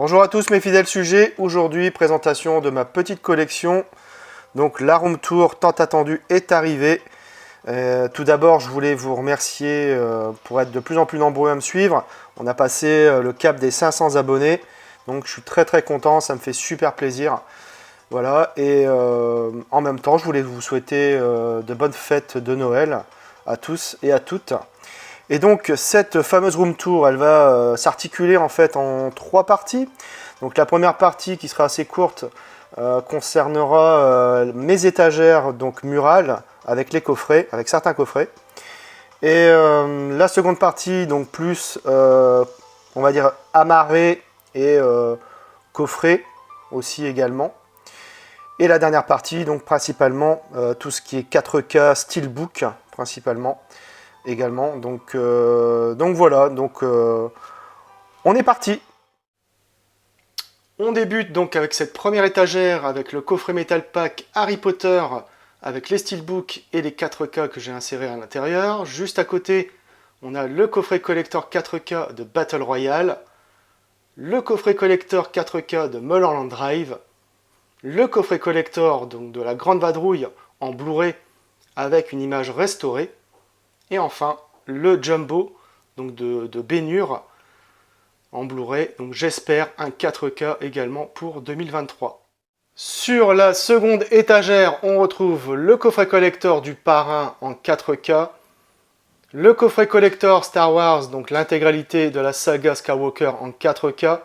Bonjour à tous mes fidèles sujets, aujourd'hui présentation de ma petite collection. Donc la room tour tant attendue est arrivée. Tout d'abord je voulais vous remercier pour être de plus en plus nombreux à me suivre. On a passé le cap des 500 abonnés, donc je suis très content, ça me fait super plaisir. Voilà, et en même temps je voulais vous souhaiter de bonnes fêtes de Noël à tous et à toutes. Et donc cette fameuse room tour, elle va s'articuler en fait en 3 parties. Donc la première partie qui sera assez courte concernera mes étagères donc murales avec les coffrets, avec certains coffrets. Et la seconde partie donc plus on va dire amarré et coffret aussi également. Et la dernière partie donc principalement tout ce qui est 4K steelbook principalement. Également, donc voilà, on est parti. On débute donc avec cette première étagère avec le coffret Metal Pack Harry Potter avec les steelbooks et les 4K que j'ai insérés à l'intérieur. Juste à côté, on a le coffret collector 4K de Battle Royale, le coffret collector 4K de Mulholland Drive, le coffret collector donc de la Grande Vadrouille en Blu-ray avec une image restaurée. Et enfin, le Jumbo donc de Bénure en Blu-ray. Donc j'espère un 4K également pour 2023. Sur la seconde étagère, on retrouve le coffret collector du Parrain en 4K. Le coffret collector Star Wars, donc l'intégralité de la saga Skywalker en 4K.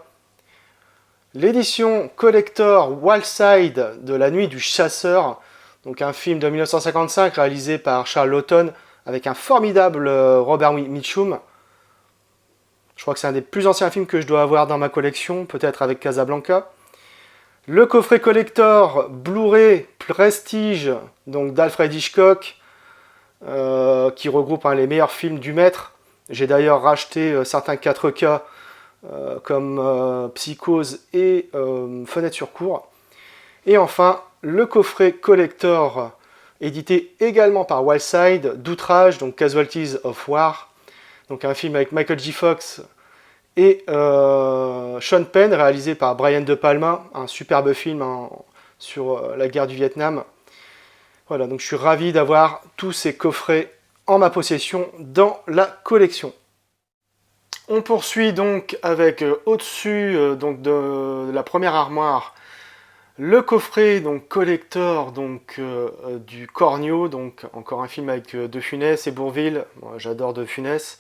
L'édition collector Wildside de La Nuit du Chasseur. Donc un film de 1955 réalisé par Charles Laughton, avec un formidable Robert Mitchum. Je crois que c'est un des plus anciens films que je dois avoir dans ma collection, peut-être avec Casablanca. Le coffret collector Blu-ray Prestige donc d'Alfred Hitchcock, qui regroupe les meilleurs films du maître. J'ai d'ailleurs racheté certains 4K comme Psychose et Fenêtre sur cour. Et enfin, le coffret collector édité également par Wildside, d'Outrage, donc Casualties of War, donc un film avec Michael J. Fox et Sean Penn, réalisé par Brian De Palma, un superbe film sur la guerre du Vietnam. Voilà, donc je suis ravi d'avoir tous ces coffrets en ma possession dans la collection. On poursuit donc avec au-dessus donc de la première armoire, le coffret donc collector donc du Cornio, donc encore un film avec De Funès et Bourvil. Moi, j'adore De Funès.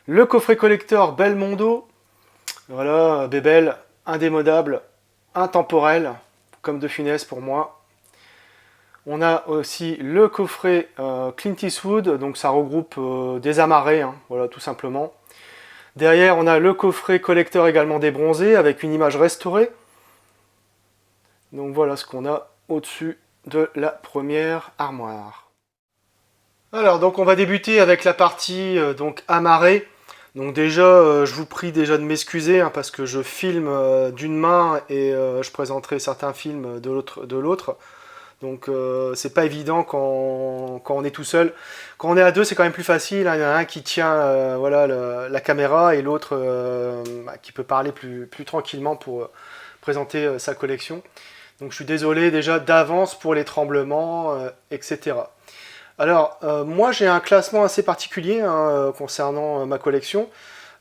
Le coffret collector Belmondo, voilà, Bébel, indémodable, intemporel, comme De Funès pour moi. On a aussi le coffret Clint Eastwood, donc ça regroupe des amarrés, hein, voilà, tout simplement. Derrière, on a le coffret collector également des bronzés avec une image restaurée. Donc voilà ce qu'on a au-dessus de la première armoire. Alors donc on va débuter avec la partie donc amarrée. Donc déjà je vous prie déjà de m'excuser hein, parce que je filme d'une main et je présenterai certains films de l'autre. Donc c'est pas évident quand on est tout seul. Quand on est à deux c'est quand même plus facile, hein. Il y en a un qui tient voilà, la caméra et l'autre qui peut parler plus tranquillement pour présenter sa collection. Donc je suis désolé déjà d'avance pour les tremblements, etc. Alors moi j'ai un classement assez particulier hein, concernant ma collection.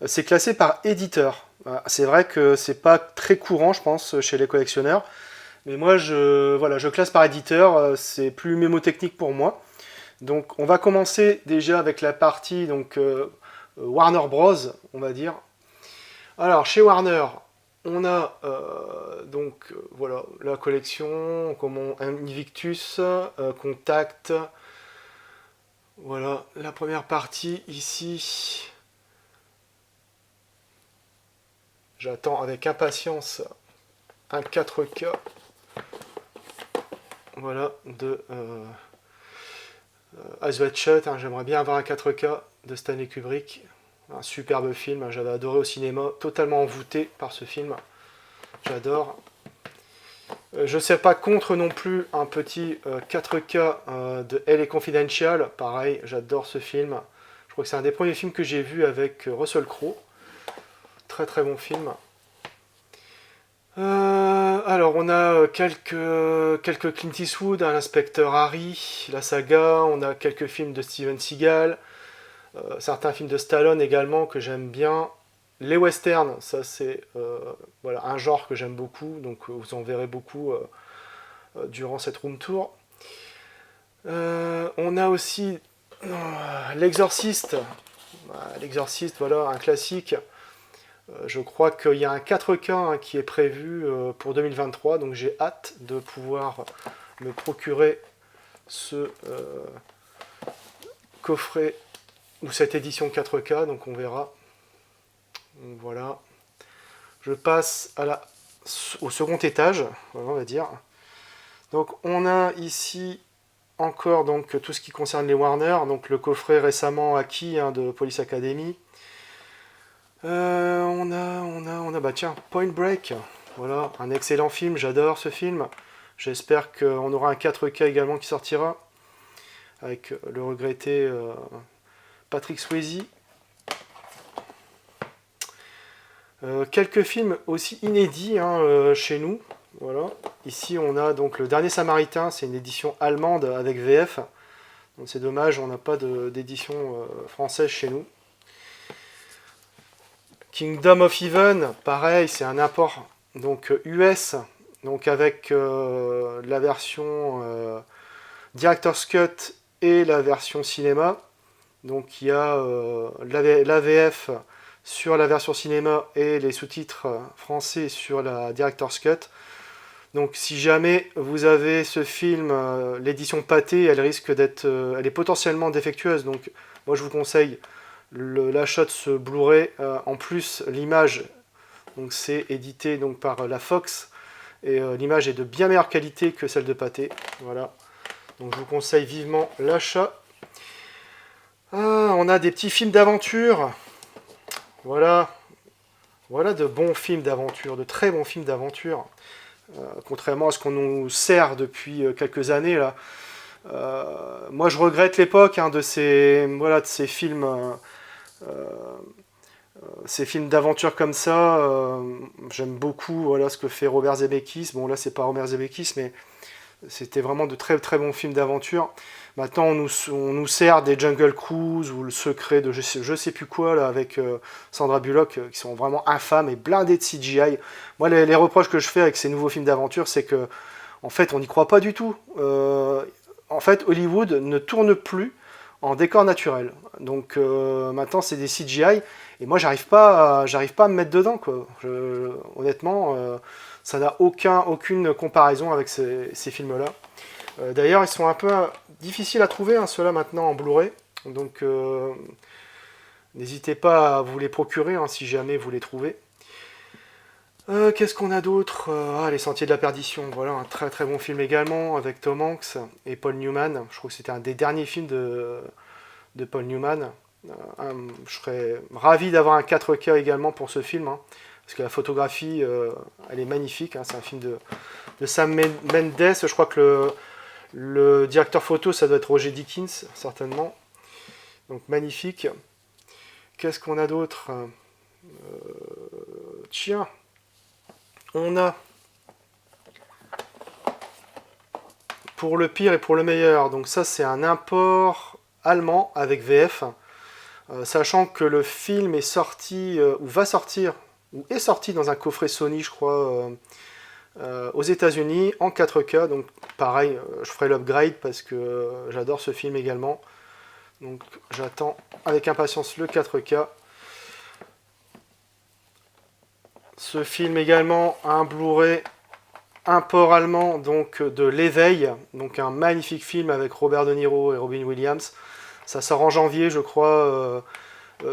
C'est classé par éditeur. C'est vrai que c'est pas très courant je pense chez les collectionneurs. Mais moi je classe par éditeur, c'est plus mémotechnique pour moi. Donc on va commencer déjà avec la partie donc, Warner Bros, on va dire. Alors chez Warner, on a donc voilà la collection, comme Invictus, Contact. Voilà la première partie ici. J'attends avec impatience un 4K. Voilà de Eyes Wide Shut. Hein, j'aimerais bien avoir un 4K de Stanley Kubrick. Un superbe film, hein, j'avais adoré au cinéma, totalement envoûté par ce film. J'adore. Je ne sais pas contre non plus un petit 4K de LA Confidential. Pareil, j'adore ce film. Je crois que c'est un des premiers films que j'ai vu avec Russell Crowe. Très très bon film. Alors, on a quelques Clint Eastwood, hein, l'inspecteur Harry, la saga, on a quelques films de Steven Seagal, certains films de Stallone également que j'aime bien. Les westerns, ça c'est voilà, un genre que j'aime beaucoup, donc vous en verrez beaucoup durant cette room tour. On a aussi L'Exorciste. L'Exorciste, voilà, un classique. Je crois qu'il y a un 4K hein, qui est prévu pour 2023, donc j'ai hâte de pouvoir me procurer ce coffret ou cette édition 4K, donc on verra. Donc voilà. Je passe au second étage, on va dire. Donc on a ici encore donc, tout ce qui concerne les Warner, donc le coffret récemment acquis hein, de Police Academy. On a, bah tiens, Point Break. Voilà, un excellent film, j'adore ce film. J'espère qu'on aura un 4K également qui sortira. Avec le regretté Patrick Swayze. Quelques films aussi inédits hein, chez nous. Voilà. Ici, on a donc Le Dernier Samaritain, c'est une édition allemande avec VF. Donc c'est dommage, on n'a pas d'édition française chez nous. Kingdom of Heaven, pareil, c'est un import donc US, donc avec la version Director's Cut et la version cinéma. Donc il y a l'AVF sur la version cinéma et les sous-titres français sur la Director's Cut. Donc si jamais vous avez ce film, l'édition pâtée, elle risque d'être, elle est potentiellement défectueuse. Donc moi je vous conseille l'achat de ce Blu-ray. En plus l'image, donc c'est édité donc par la Fox et l'image est de bien meilleure qualité que celle de pâté. Voilà. Donc je vous conseille vivement l'achat. On a des petits films d'aventure. Voilà. Voilà de bons films d'aventure, de très bons films d'aventure. Contrairement à ce qu'on nous sert depuis quelques années là. Moi je regrette l'époque hein, de ces films ces films d'aventure comme ça. J'aime beaucoup voilà, ce que fait Robert Zemeckis. Bon là c'est pas Robert Zemeckis mais c'était vraiment de très très bons films d'aventure. Maintenant on nous sert des Jungle Cruise ou Le Secret de je sais plus quoi là avec Sandra Bullock qui sont vraiment infâmes et blindés de CGI. Moi les reproches que je fais avec ces nouveaux films d'aventure c'est que en fait on n'y croit pas du tout. En fait Hollywood ne tourne plus en décor naturel. Donc maintenant c'est des CGI et moi j'arrive pas à me mettre dedans quoi. Honnêtement ça n'a aucune comparaison avec ces films là. D'ailleurs ils sont un peu difficiles à trouver hein, ceux-là maintenant en Blu-ray. Donc n'hésitez pas à vous les procurer hein, si jamais vous les trouvez. Qu'est-ce qu'on a d'autre Les Sentiers de la Perdition, voilà, un très très bon film également, avec Tom Hanks et Paul Newman. Je crois que c'était un des derniers films de Paul Newman. Je serais ravi d'avoir un 4K également pour ce film, hein, parce que la photographie, elle est magnifique. Hein, c'est un film de Sam Mendes. Je crois que le directeur photo, ça doit être Roger Deakins, certainement. Donc magnifique. Qu'est-ce qu'on a d'autre Tiens, on a pour le pire et pour le meilleur. Donc ça, c'est un import allemand avec VF. Sachant que le film est sorti, ou va sortir, ou est sorti dans un coffret Sony, je crois, aux États-Unis en 4K. Donc pareil, je ferai l'upgrade parce que j'adore ce film également. Donc j'attends avec impatience le 4K. Ce film également a un Blu-ray import allemand donc de L'Éveil, donc un magnifique film avec Robert De Niro et Robin Williams. Ça sort en janvier, je crois,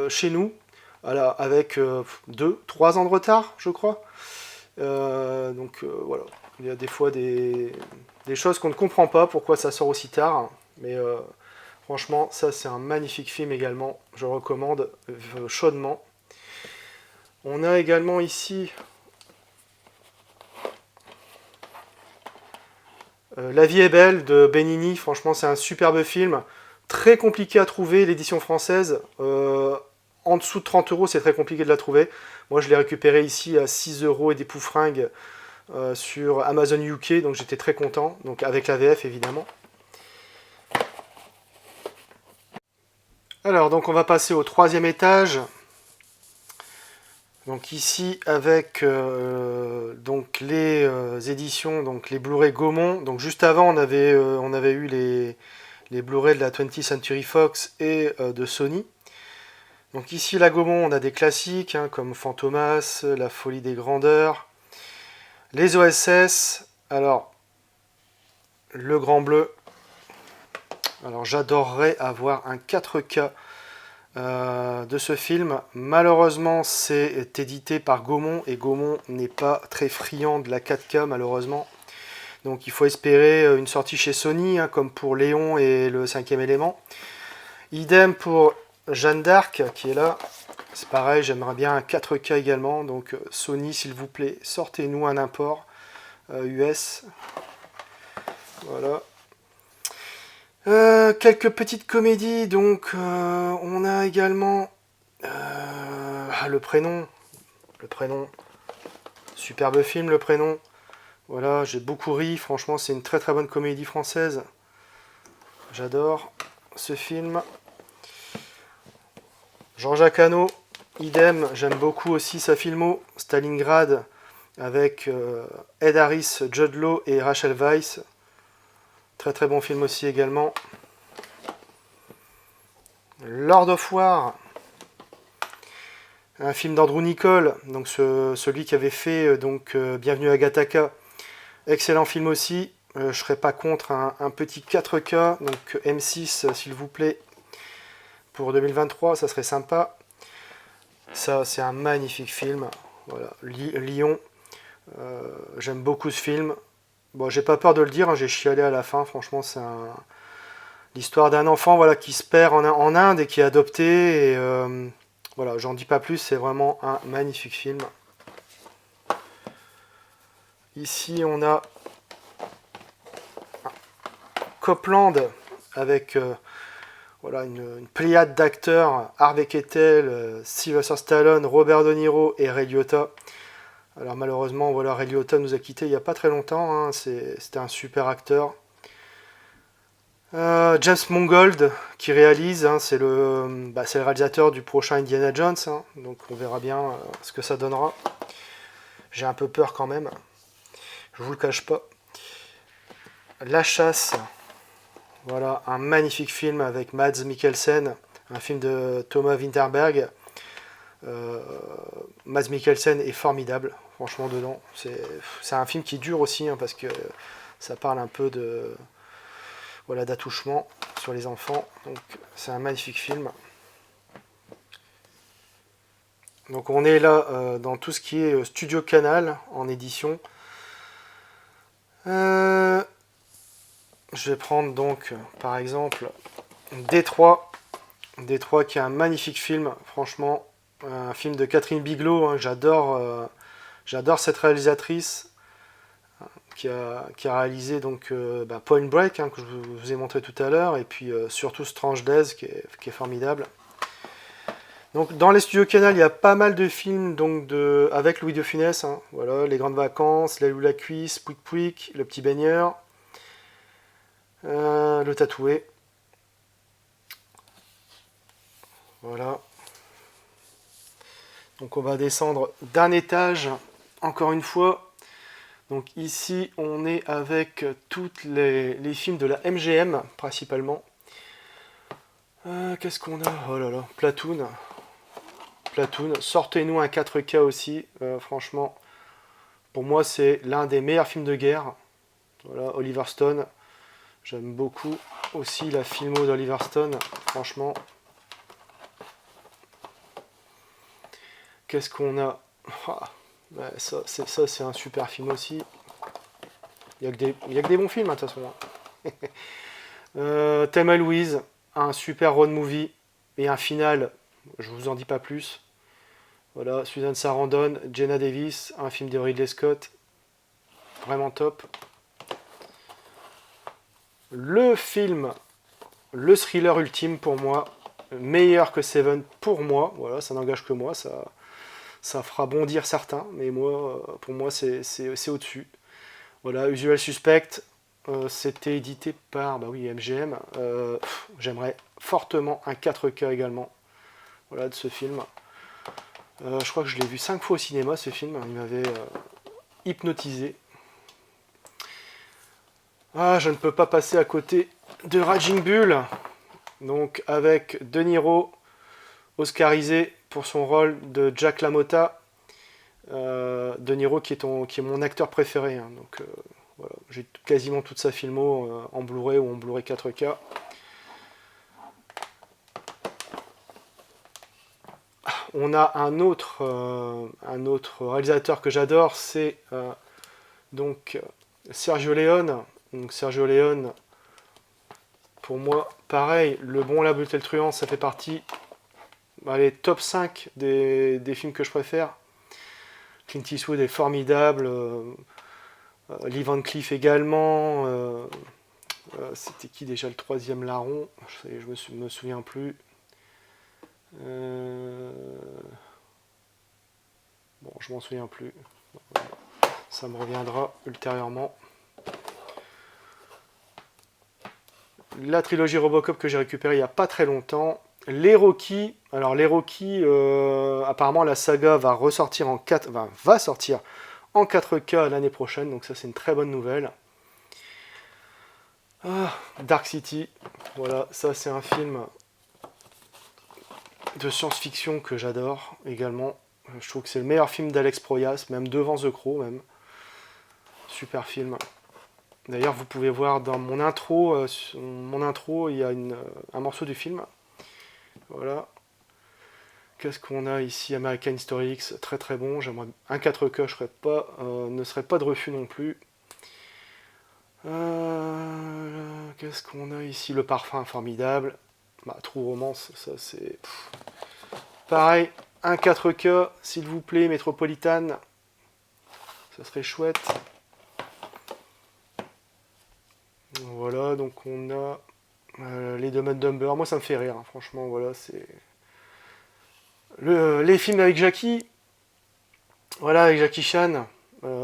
chez nous, voilà, avec 2-3 ans de retard, je crois. Donc voilà, il y a des fois des choses qu'on ne comprend pas, pourquoi ça sort aussi tard. Mais franchement, ça c'est un magnifique film également, je le recommande chaudement. On a également ici La vie est belle de Benigni, franchement c'est un superbe film. Très compliqué à trouver, l'édition française. en dessous de 30 euros, c'est très compliqué de la trouver. Moi, je l'ai récupéré ici à 6 euros et des poufringues sur Amazon UK, donc j'étais très content, donc avec la VF évidemment. Alors, donc on va passer au troisième étage. Donc ici avec donc les éditions, donc les Blu-ray Gaumont. Donc juste avant, on avait eu les Blu-ray de la 20th Century Fox et de Sony. Donc ici, la Gaumont, on a des classiques hein, comme Fantomas, La Folie des Grandeurs, les OSS, alors le Grand Bleu. Alors j'adorerais avoir un 4K de ce film. Malheureusement, c'est édité par Gaumont et Gaumont n'est pas très friand de la 4K malheureusement. Donc il faut espérer une sortie chez Sony, hein, comme pour Léon et le 5e élément. Idem pour Jeanne d'Arc qui est là. C'est pareil, j'aimerais bien un 4K également. Donc Sony, s'il vous plaît, sortez-nous un import US. Voilà. Quelques petites comédies. Donc on a également le prénom. Le prénom. Superbe film, Le Prénom. Voilà, j'ai beaucoup ri. Franchement, c'est une très très bonne comédie française. J'adore ce film. Jean-Jacques Hano, idem, j'aime beaucoup aussi sa filmo, Stalingrad, avec Ed Harris, Jude Law et Rachel Weisz. Très très bon film aussi également. Lord of War, un film d'Andrew Niccol, donc celui qui avait fait Bienvenue à Gattaca. Excellent film aussi. Je ne serais pas contre un petit 4K, donc M6 s'il vous plaît. Pour 2023, ça serait sympa. Ça, c'est un magnifique film. Voilà, Lyon. J'aime beaucoup ce film. Bon, j'ai pas peur de le dire, hein, j'ai chialé à la fin. Franchement, c'est l'histoire d'un enfant voilà, qui se perd en Inde et qui est adopté. Et voilà, j'en dis pas plus, c'est vraiment un magnifique film. Ici, on a Copland avec voilà, une pléiade d'acteurs, Harvey Keitel, Sylvester Stallone, Robert De Niro et Ray Liotta. Alors malheureusement, voilà, Ray Liotta nous a quittés il n'y a pas très longtemps, hein, c'était un super acteur. James Mangold qui réalise, hein, c'est le réalisateur du prochain Indiana Jones, hein, donc on verra bien ce que ça donnera. J'ai un peu peur quand même, je vous le cache pas. La Chasse. Voilà, un magnifique film avec Mads Mikkelsen, un film de Thomas Winterberg. Mads Mikkelsen est formidable, franchement, dedans. C'est un film qui dure aussi, hein, parce que ça parle un peu voilà, d'attouchement sur les enfants. Donc, c'est un magnifique film. Donc, on est là dans tout ce qui est Studio Canal en édition. Je vais prendre donc, par exemple, Détroit. Détroit qui est un magnifique film, franchement. Un film de Catherine Bigelow, hein, j'adore cette réalisatrice qui a réalisé donc, Point Break, hein, que je vous ai montré tout à l'heure, et puis surtout Strange Days qui est formidable. Donc dans les studios Canal, il y a pas mal de films donc, avec Louis de Funès. Hein, voilà, Les Grandes Vacances, La Loue la Cuisse, Pouic Pouic, Le Petit Baigneur. Le Tatoué. Voilà. Donc on va descendre d'un étage, encore une fois. Donc ici, on est avec tous les films de la MGM, principalement. Qu'est-ce qu'on a? Oh là là, Platoon. Platoon. Sortez-nous un 4K aussi. Franchement, pour moi, c'est l'un des meilleurs films de guerre. Voilà, Oliver Stone. J'aime beaucoup aussi la filmo d'Oliver Stone, franchement. Qu'est-ce qu'on a? Ça, c'est un super film aussi. Il n'y a que des bons films, hein, de toute façon. Thelma et Louise, un super road movie et un final, je vous en dis pas plus. Voilà, Susan Sarandon, Jenna Davis, un film de Ridley Scott. Vraiment top. Le film, le thriller ultime pour moi, meilleur que Seven pour moi. Voilà, ça n'engage que moi, ça fera bondir certains, mais moi, pour moi, c'est au-dessus. Voilà, Usual Suspect, c'était édité par, bah oui, MGM. J'aimerais fortement un 4K également, voilà, de ce film. Je crois que je l'ai vu 5 fois au cinéma, ce film. Il m'avait hypnotisé. Ah, je ne peux pas passer à côté de Raging Bull, donc avec De Niro, oscarisé pour son rôle de Jack LaMotta. De Niro qui est mon acteur préféré, hein, donc voilà, j'ai quasiment toute sa filmo en Blu-ray ou en Blu-ray 4K. On a un autre réalisateur que j'adore, c'est donc Sergio Leone. Donc Sergio Leone, pour moi, pareil, Le Bon, la Brute et le Truand, ça fait partie les top 5 des films que je préfère. Clint Eastwood est formidable, Lee Van Cleef également. C'était qui déjà le troisième larron? Je me souviens plus. Bon, je m'en souviens plus. Ça me reviendra ultérieurement. La trilogie Robocop que j'ai récupérée il n'y a pas très longtemps. Les Rocky. Alors les Rocky, apparemment la saga va ressortir va sortir en 4K l'année prochaine, donc ça c'est une très bonne nouvelle. Dark City, voilà, ça c'est un film de science-fiction que j'adore également. Je trouve que c'est le meilleur film d'Alex Proyas, même devant The Crow même. Super film. D'ailleurs, vous pouvez voir dans mon intro, il y a un morceau du film. Voilà. Qu'est-ce qu'on a ici? American History X, très très bon. J'aimerais un 4K, ne serait pas de refus non plus. Qu'est-ce qu'on a ici? Le Parfum, formidable. True Romance, ça c'est... Pareil, un 4K, s'il vous plaît, Métropolitane. Ça serait chouette. Voilà, donc on a les Dumb and Dumber. Moi ça me fait rire, hein, franchement, voilà, c'est... les films avec Jackie, voilà, avec Jackie Chan,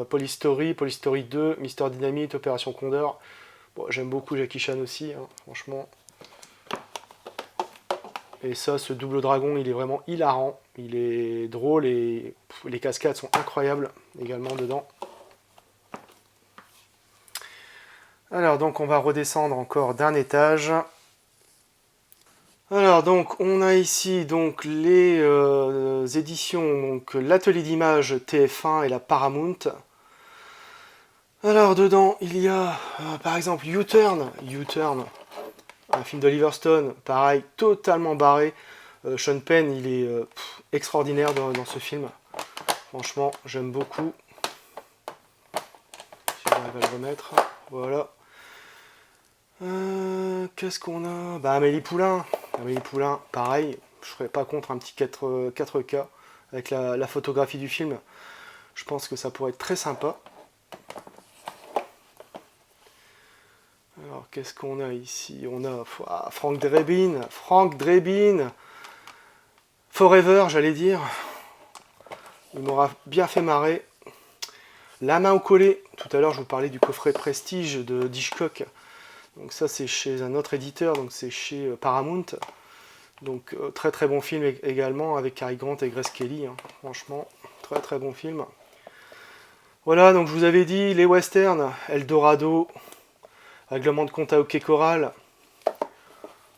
Police Story 2, Mister Dynamite, Opération Condor. Bon, j'aime beaucoup Jackie Chan aussi, hein, franchement. Et ça, ce Double Dragon, il est vraiment hilarant, il est drôle et les cascades sont incroyables également dedans. Alors donc on va redescendre encore d'un étage. Alors donc on a ici donc les éditions, donc l'atelier d'images TF1 et la Paramount. Alors dedans il y a par exemple U-Turn, un film d'Oliver Stone, pareil, totalement barré. Sean Penn, il est extraordinaire dans ce film. Franchement, j'aime beaucoup. Si j'arrive à le remettre, voilà. Qu'est-ce qu'on a? Amélie Poulain, pareil, je serais pas contre un petit 4K avec la photographie du film. Je pense que ça pourrait être très sympa. Alors qu'est-ce qu'on a ici? On a Frank Drebin, Forever, j'allais dire. Il m'aura bien fait marrer. La main au collet. Tout à l'heure, je vous parlais du coffret Prestige de Hitchcock. Donc ça, c'est chez un autre éditeur, donc c'est chez Paramount. Donc très très bon film également avec Cary Grant et Grace Kelly. Hein. Franchement, très très bon film. Voilà, donc je vous avais dit les westerns, Eldorado, Règlement de compte à Hockey Choral.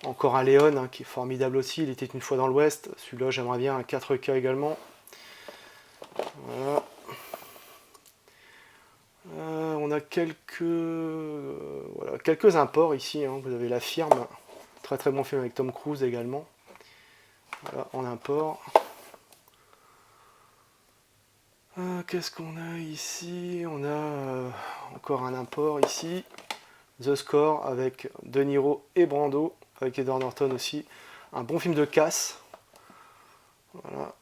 Encore un Léon hein, qui est formidable aussi. Il était une fois dans l'Ouest. Celui-là, j'aimerais bien un 4K également. Voilà. On a quelques imports ici. Hein. Vous avez La Firme. Très très bon film avec Tom Cruise également. Voilà, en import. Qu'est-ce qu'on a ici? On a encore un import ici. The Score avec De Niro et Brando, avec Edward Norton aussi. Un bon film de casse. Voilà.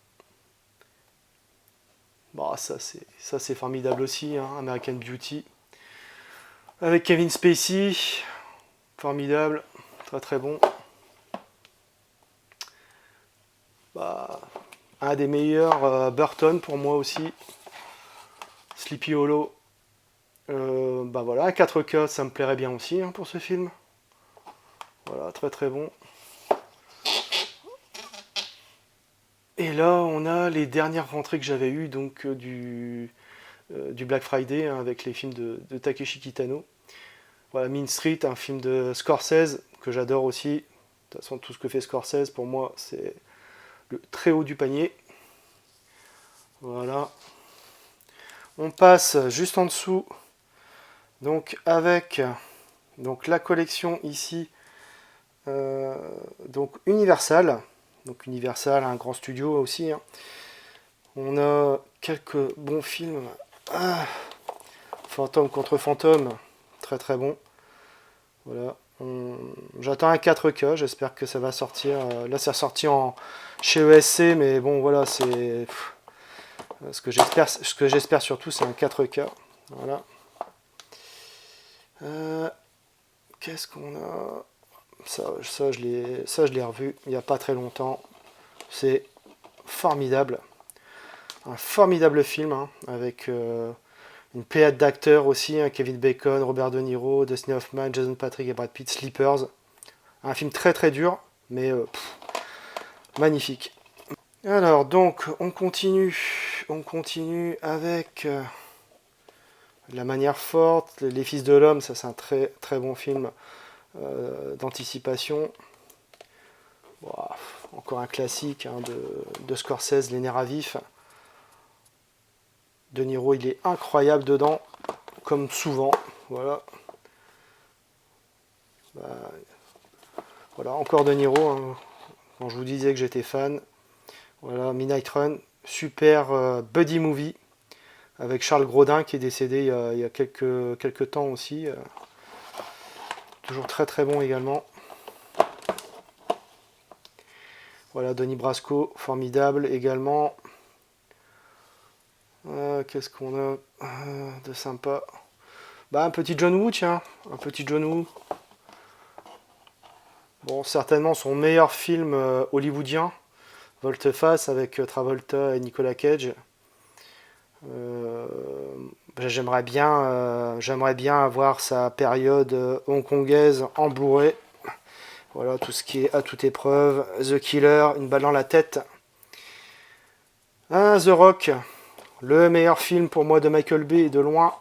Bon, ça c'est formidable aussi, hein. American Beauty. Avec Kevin Spacey. Formidable. Très très bon. un des meilleurs Burton pour moi aussi. Sleepy Hollow. Bah voilà, un 4K, ça me plairait bien aussi hein, pour ce film. Voilà, très très bon. Et là, on a les dernières rentrées que j'avais eues, donc du Black Friday, hein, avec les films de Takeshi Kitano. Voilà, Mean Street, un film de Scorsese, que j'adore aussi. De toute façon, tout ce que fait Scorsese, pour moi, c'est le très haut du panier. Voilà. On passe juste en dessous, donc avec donc, la collection ici, donc Universal. Donc Universal, un grand studio aussi. Hein. On a quelques bons films. Ah, Fantôme contre Fantôme, très très bon. Voilà. J'attends un 4K, j'espère que ça va sortir. Là, c'est ressorti chez ESC, mais bon, voilà, c'est. Ce que j'espère surtout, c'est un 4K. Voilà. Qu'est-ce qu'on a ça, je l'ai revu il n'y a pas très longtemps. C'est formidable. Un formidable film, hein, avec une pléiade d'acteurs aussi, hein, Kevin Bacon, Robert De Niro, Dustin Hoffman, Jason Patric et Brad Pitt, Sleepers. Un film très très dur, mais magnifique. Alors donc on continue avec La manière forte, Les Fils de l'homme, ça c'est un très très bon film d'anticipation. Bon, encore un classique hein, de Scorsese, Les nerfs à vif. De Niro, il est incroyable dedans, comme souvent. Voilà. Bah, voilà, encore De Niro. Hein, quand je vous disais que j'étais fan. Voilà, Midnight Run, super buddy movie avec Charles Grodin qui est décédé il y a quelques temps aussi. Toujours très très bon également. Voilà, Donnie Brasco, formidable également. Qu'est-ce qu'on a de sympa? Bah, un petit John Woo, tiens. Un petit John Woo. Bon, certainement son meilleur film hollywoodien. Volte-face avec Travolta et Nicolas Cage. J'aimerais bien avoir sa période hongkongaise en Blu-ray. Voilà, tout ce qui est à toute épreuve. The Killer, Une balle dans la tête. The Rock, le meilleur film pour moi de Michael Bay et de loin.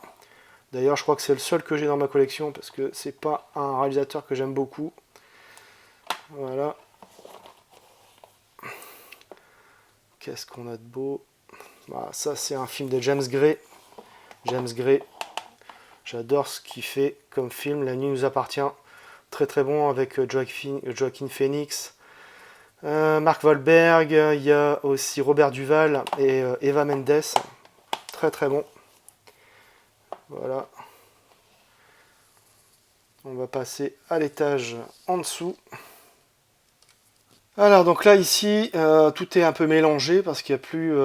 D'ailleurs, je crois que c'est le seul que j'ai dans ma collection parce que c'est pas un réalisateur que j'aime beaucoup. Voilà. Qu'est-ce qu'on a de beau? Bah, ça, c'est un film de James Gray. James Gray. J'adore ce qu'il fait comme film. La nuit nous appartient. Très très bon avec Joaquin Phoenix. Mark Wahlberg. Il y a aussi Robert Duval et Eva Mendes. Très très bon. Voilà. On va passer à l'étage en dessous. Alors donc là ici tout est un peu mélangé parce qu'il n'y a plus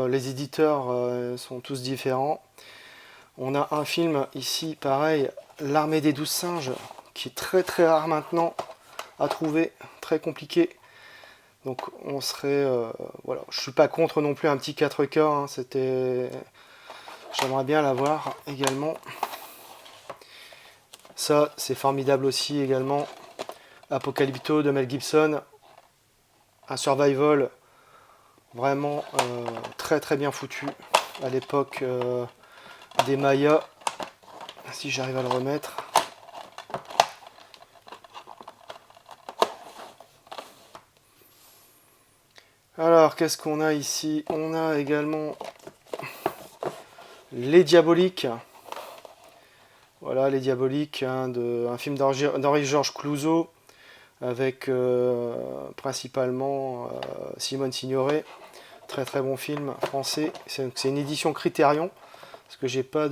les éditeurs sont tous différents. On a un film ici pareil, L'armée des 12 singes, qui est très très rare maintenant à trouver, très compliqué. Donc on serait voilà, je suis pas contre non plus un petit 4K, hein, j'aimerais bien l'avoir également. Ça c'est formidable aussi également. Apocalypto de Mel Gibson. Un survival vraiment très très bien foutu à l'époque des Mayas. Si j'arrive à le remettre. Alors qu'est-ce qu'on a ici? On a également Les Diaboliques. Voilà, Les Diaboliques, hein, un film d'Henri-Georges Clouzot avec principalement Simone Signoret. Très très bon film français. C'est une édition Criterion parce que j'ai pas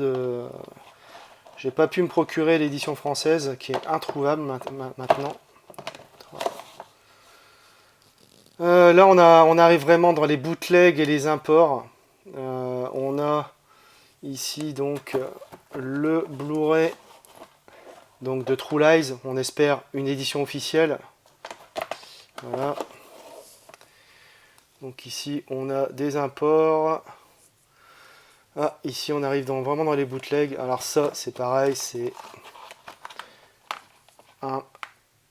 pu me procurer l'édition française qui est introuvable maintenant. Là on arrive vraiment dans les bootlegs et les imports. On a ici donc le Blu-ray donc de True Lies. On espère une édition officielle. Voilà. Donc ici on a des imports. Ah, ici on arrive vraiment dans les bootlegs. Alors ça c'est pareil, c'est un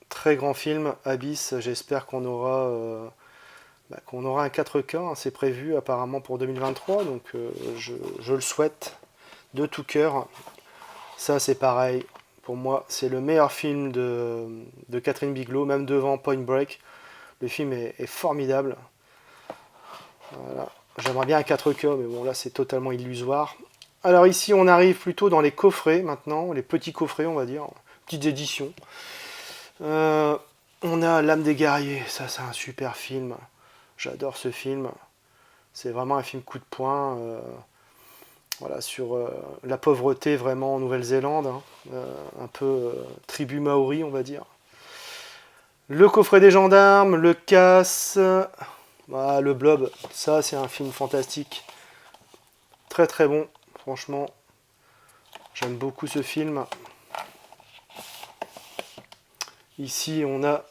très grand film, Abyss. J'espère qu'on aura, un 4K, hein, c'est prévu apparemment pour 2023, donc je le souhaite de tout cœur. Ça c'est pareil, pour moi c'est le meilleur film de Catherine Bigelow, même devant Point Break. Le film est formidable. Voilà. J'aimerais bien un 4K, mais bon là c'est totalement illusoire. Alors ici on arrive plutôt dans les coffrets maintenant, les petits coffrets on va dire, petites éditions. On a L'âme des guerriers, ça c'est un super film. J'adore ce film. C'est vraiment un film coup de poing. Voilà, sur la pauvreté vraiment en Nouvelle-Zélande. Hein. Un peu tribu maori on va dire. Le coffret des gendarmes, le casse. Voilà, le blob, ça c'est un film fantastique. Très très bon, franchement. J'aime beaucoup ce film. Ici on a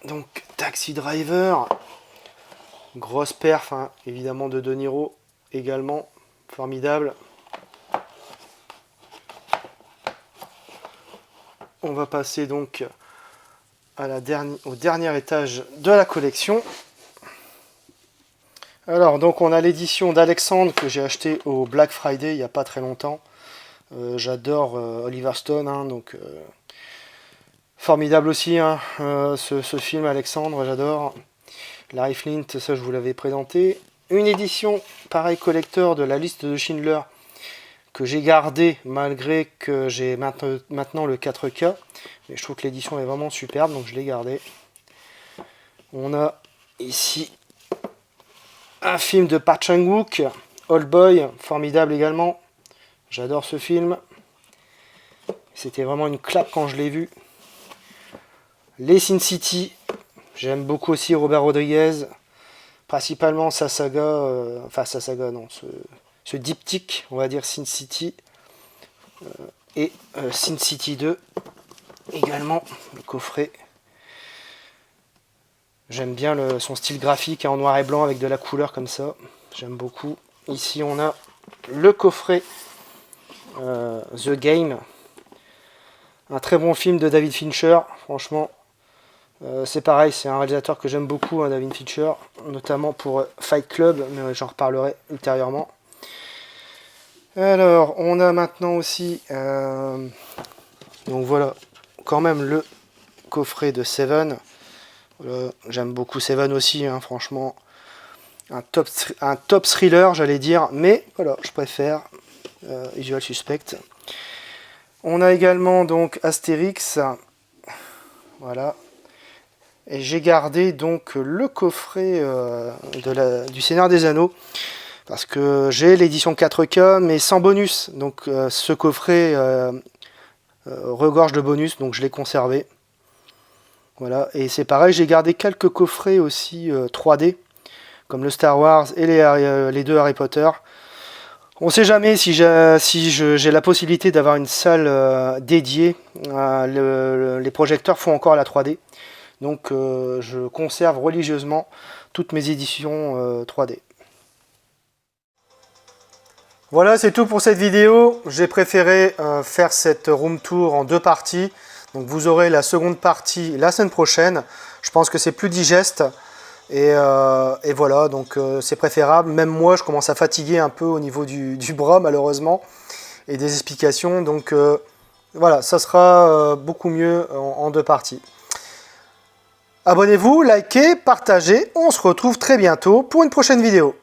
donc Taxi Driver. Grosse perf, hein, évidemment de De Niro également. Formidable. On va passer donc à au dernier étage de la collection. Alors donc on a l'édition d'Alexandre que j'ai acheté au Black Friday il n'y a pas très longtemps. J'adore Oliver Stone, hein, donc formidable aussi hein, ce film Alexandre, j'adore. Larry Flint, ça je vous l'avais présenté. Une édition pareil collector de La Liste de Schindler que j'ai gardé malgré que j'ai maintenant le 4K. Mais je trouve que l'édition est vraiment superbe, donc je l'ai gardé. On a ici un film de Park Chan-wook, Old Boy, formidable également. J'adore ce film. C'était vraiment une claque quand je l'ai vu. Les Sin City, j'aime beaucoup aussi Robert Rodriguez. Principalement sa saga, ce diptyque, on va dire Sin City. Et Sin City 2, également, le coffret. J'aime bien son style graphique en noir et blanc avec de la couleur comme ça. J'aime beaucoup. Ici on a le coffret The Game. Un très bon film de David Fincher. Franchement, c'est pareil, c'est un réalisateur que j'aime beaucoup, hein, David Fincher. Notamment pour Fight Club, mais j'en reparlerai ultérieurement. Alors, on a maintenant aussi... donc voilà, quand même le coffret de Seven. Voilà, j'aime beaucoup Seven aussi, hein, franchement. Un top thriller, j'allais dire. Mais voilà, je préfère Usual Suspect. On a également donc Astérix. Voilà. Et j'ai gardé donc le coffret du Seigneur des Anneaux. Parce que j'ai l'édition 4K, mais sans bonus. Donc ce coffret regorge de bonus, donc je l'ai conservé. Voilà, et c'est pareil, j'ai gardé quelques coffrets aussi 3D, comme le Star Wars et les deux Harry Potter. On ne sait jamais si j'ai la possibilité d'avoir une salle dédiée. Les projecteurs font encore la 3D. Donc je conserve religieusement toutes mes éditions 3D. Voilà, c'est tout pour cette vidéo. J'ai préféré faire cette room tour en deux parties. Donc vous aurez la seconde partie la semaine prochaine. Je pense que c'est plus digeste. Et voilà, donc c'est préférable. Même moi, je commence à fatiguer un peu au niveau du bras, malheureusement, et des explications. Donc voilà, ça sera beaucoup mieux en deux parties. Abonnez-vous, likez, partagez. On se retrouve très bientôt pour une prochaine vidéo.